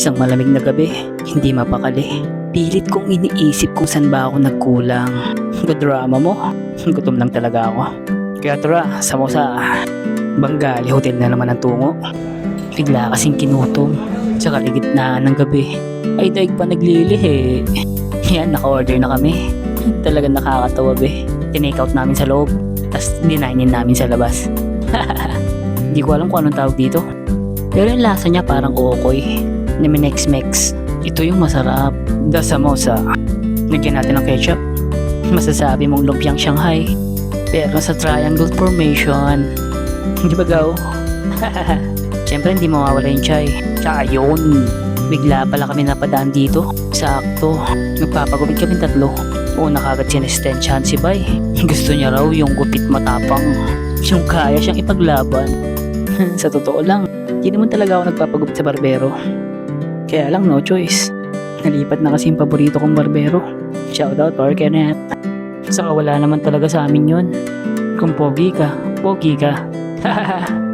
Isang malamig na gabi, hindi mapakali. Pilit kong iniisip kung saan ba ako nagkulang. Drama mo, gutom lang talaga ako. Kaya tara, samosa. Bengali Hotel na naman ang tungo. Bigla kasing kinutom. Sa kaligitnaan ng gabi, ay daig pa naglilihi. Yan, naka-order na kami. Talagang nakakatawa be. Tinake out namin sa loob, tas dinainin namin sa labas. Hindi ko alam kung anong tawag dito. Pero yung lasa niya parang okoy. Nemex-mex. Ito yung masarap. The samosa. Lagyan natin ng ketchup. Masasabi mong lumpiang Shanghai. Pero sa triangle formation. Di ba gaw? Siyempre hindi mawawala yung chai. Tsaka yun. Bigla pala kami napadaan dito. Sakto. Nagpapagupit kami tatlo. Una kagad sinestensyahan si Bay. Gusto niya raw yung gupit matapang. Yung kaya siyang ipaglaban. Sa totoo lang, hindi naman talaga ako nagpapagupit sa barbero. Kaya lang no choice. Nalipat na kasi yung paborito kong barbero. Shoutout or Kenneth. Saka wala naman talaga sa amin yun. Kung pogi ka, pogi ka. Hahaha.